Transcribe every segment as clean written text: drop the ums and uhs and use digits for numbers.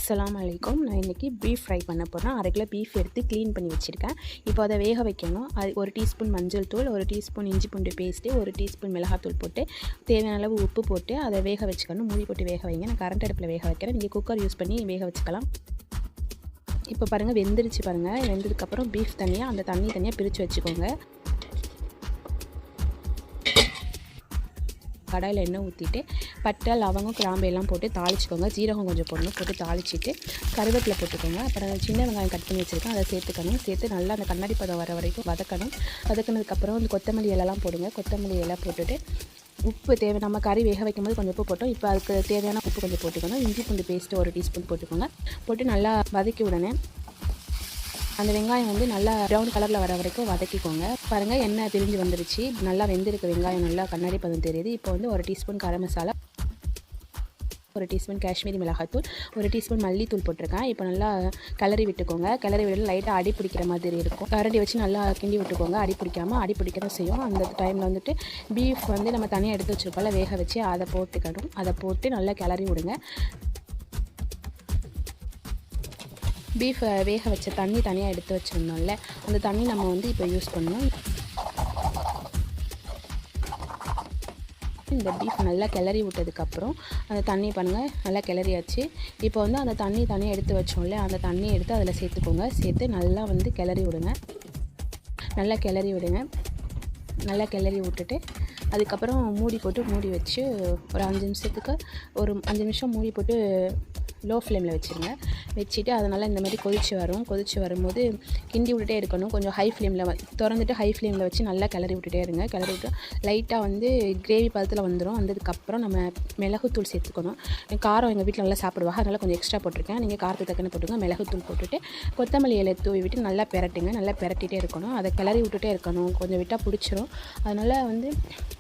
அஸ்ஸலாமு அலைக்கும். நான் இன்றைக்கி பீஃப் ஃப்ரை பண்ண போகிறேன். 1/2 கிலோ பீஃப் எடுத்து க்ளீன் பண்ணி வச்சுருக்கேன். இப்போ அதை வேக வைக்கணும். அது 1 டீஸ்பூன் மஞ்சள் தூள், 1 டீஸ்பூன் இஞ்சி பூண்டு பேஸ்ட்டு, 1 டீஸ்பூன் மிளகாத்தூள் போட்டு தேவையான அளவு உப்பு போட்டு அதை வேக வச்சுக்கணும். மூடி போட்டு வேக வைங்க. நான் கரண்ட் அடுப்பில் வேக வைக்கிறேன். நீங்கள் குக்கர் யூஸ் பண்ணி வேக வச்சுக்கலாம். இப்போ பாருங்கள், வெந்துருச்சு பாருங்கள். வெந்ததுக்கப்புறம் பீஃப் தனியாக, அந்த தண்ணி தனியாக பிரித்து வச்சுக்கோங்க. கடாயில் எண்ணெய் ஊற்றிட்டு பட்டை, லவங்கம், கிராம்பு எல்லாம் போட்டு தாளிச்சிக்கோங்க. ஜீரகம் கொஞ்சம் போடணும். போட்டு தாளிச்சிட்டு கருவேப்பிலை போட்டுக்கோங்க. அப்புறம் சின்ன வெங்காயம் கட் பண்ணி வச்சுருக்கேன், அதை சேர்த்துக்கணும். சேர்த்து நல்லா அந்த கண்ணாடி பதம் வர வரைக்கும் வதக்கணும். வதக்கினதுக்கப்புறம் இந்த கொத்தமல்லி இலைலாம் போடுங்க. கொத்தமல்லி இலை போட்டுட்டு உப்பு தேவை, நம்ம கறி வேக வைக்கும்போது கொஞ்சம் உப்பு போட்டோம். இப்போ அதுக்கு தேவையான உப்பு கொஞ்சம் போட்டுக்கணும். இஞ்சி பூண்டு பேஸ்ட்டு 1 டீஸ்பூன் போட்டுக்கோங்க. போட்டு நல்லா வதக்கி விடனே அந்த வெங்காயம் வந்து நல்லா ப்ரௌன் கலரில் வர வரைக்கும் வதக்கிக்கோங்க. பாருங்கள், எண்ணெய் பிரிஞ்சு வந்துருச்சு. நல்லா வெந்திருக்கு வெங்காயம், நல்லா கண்ணாடி பதம் தெரியுது. இப்போ வந்து 1 டீஸ்பூன் கரம் மசாலா, 1 டீஸ்பூன் காஷ்மீரி மிளகாத்தூள், 1 டீஸ்பூன் மல்லித்தூள் போட்டிருக்கேன். இப்போ நல்லா கிளறி விட்டுக்கோங்க. கிளறி விட்டு லைட்டாக அடி பிடிக்கிற மாதிரி இருக்கும். கரண்டி வச்சு நல்லா கிண்டி விட்டுக்கோங்க. அடி பிடிக்காமல், அடி பிடிக்க தான் செய்யும். அந்த டைமில் வந்துட்டு பீஃப் வந்து நம்ம தனியாக எடுத்து வச்சுருக்கோம்ல, வேக வச்சு அதை போட்டுக்கணும். அதை போட்டு நல்லா கிளறி விடுங்க. பீஃப் வேக வச்ச தண்ணி தனியாக எடுத்து வச்சுருந்தோம்ல, அந்த தண்ணி நம்ம வந்து இப்போ யூஸ் பண்ணணும். இந்த பீஃப் நல்லா கிளறி விட்டதுக்கப்புறம் அந்த தண்ணி பாருங்கள், நல்லா கிளறியாச்சு. இப்போ வந்து அந்த தண்ணி தனியாக எடுத்து வச்சோம்ல, அந்த தண்ணியை எடுத்து அதில் சேர்த்துக்கோங்க. சேர்த்து நல்லா வந்து கிளறி விடுங்க. நல்லா கிளறி விடுங்க. நல்லா கிளறி விட்டுட்டு அதுக்கப்புறம் மூடி போட்டு மூடி வச்சு ஒரு 5 நிமிஷத்துக்கு, ஒரு 5 நிமிஷம் மூடி போட்டு லோ ஃப்ளேமில் வச்சுருங்க. வச்சுட்டு அதனால் இந்த மாதிரி கொதித்து வரும்போது கிண்டி விட்டுட்டே இருக்கணும். கொஞ்சம் ஹை ஃப்ளேமில் திறந்துட்டு ஹை ஃப்ளேமில் வச்சு நல்லா கிளறி விட்டுட்டே இருங்க. கிளறி விட்டு லைட்டாக வந்து கிரேவி பதத்தில் வந்துடும். வந்ததுக்கப்புறம் நம்ம மிளகுத்தூள் சேர்த்துக்கணும். காரம் எங்கள் வீட்டில் நல்லா சாப்பிடுவாங்க, அதனால் கொஞ்சம் எக்ஸ்ட்ரா போட்டிருக்கேன். நீங்கள் காரத்துக்கு தக்கன போட்டுங்க. மிளகுத்தூள் போட்டுட்டு கொத்தமல்லி இலை தூவி விட்டு நல்லா பிரட்டுங்க. நல்லா பிரட்டிகிட்டே இருக்கணும். அதை கிளறி விட்டுட்டே இருக்கணும். கொஞ்சம் விட்டால் பிடிச்சிரும். அதனால் வந்து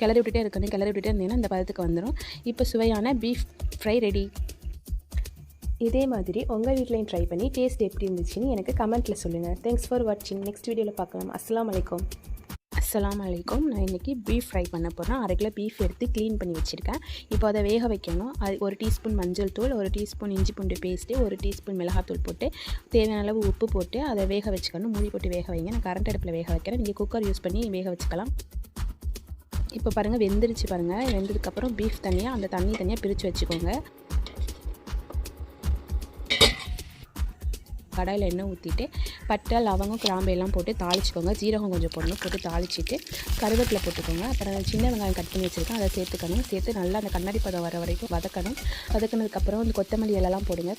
கிளறி விட்டுட்டே இருக்கணும். கிளறி விட்டுட்டே இருந்தீங்கன்னா இந்த பதத்துக்கு வந்துடும். இப்போ சுவையான பீஃப் ஃப்ரை ரெடி. இதே மாதிரி உங்கள் வீட்லையும் ட்ரை பண்ணி டேஸ்ட் எப்படி இருந்துச்சுன்னு எனக்கு கமெண்ட்டில் சொல்லுங்கள். தேங்க்ஸ் ஃபார் வாட்சிங். நெக்ஸ்ட் வீடியோவில் பார்க்கலாம். அஸ்ஸலாமு அலைக்கும். அஸ்ஸலாமு அலைக்கும். நான் இன்றைக்கி பீஃப் ஃப்ரை பண்ண போகிறேன். 1/2 கிலோ பீஃப் எடுத்து க்ளீன் பண்ணி வச்சுருக்கேன். இப்போ அதை வேக வைக்கணும். அது 1 டீஸ்பூன் மஞ்சள் தூள், 1 டீஸ்பூன் இஞ்சி பூண்டு பேஸ்ட்டு, 1 டீஸ்பூன் மிளகாத்தூள் போட்டு தேவையான அளவு உப்பு போட்டு அதை வேக வச்சுக்கணும். மூடி போட்டு வேக வைங்க. நான் கரண்ட் அடுப்பில் வேக வைக்கிறேன். நீங்கள் குக்கர் யூஸ் பண்ணி வேக வச்சுக்கலாம். இப்போ பாருங்கள், வெந்துருச்சு பாருங்கள். வெந்ததுக்கப்புறம் பீஃப் தனியாக, அந்த தண்ணி தனியாக பிரித்து வச்சுக்கோங்க. கடாயில் எண்ணெய் ஊற்றிட்டு பட்டை, லவங்கம், கிராம்பு எல்லாம் போட்டு தாளிச்சிக்கோங்க. ஜீரகம் கொஞ்சம் போடணும். போட்டு தாளிச்சிட்டு கருவேப்பிலை போட்டுக்கோங்க. அப்புறம் சின்ன வெங்காயம் கட் பண்ணி வச்சுருக்கேன், அதை சேர்த்துக்கணும். சேர்த்து நல்லா அந்த கண்ணாடி பதம் வர வரைக்கும் வதக்கணும். வதக்கினதுக்கப்புறம் இந்த கொத்தமல்லி இலைலாம் போடுங்க.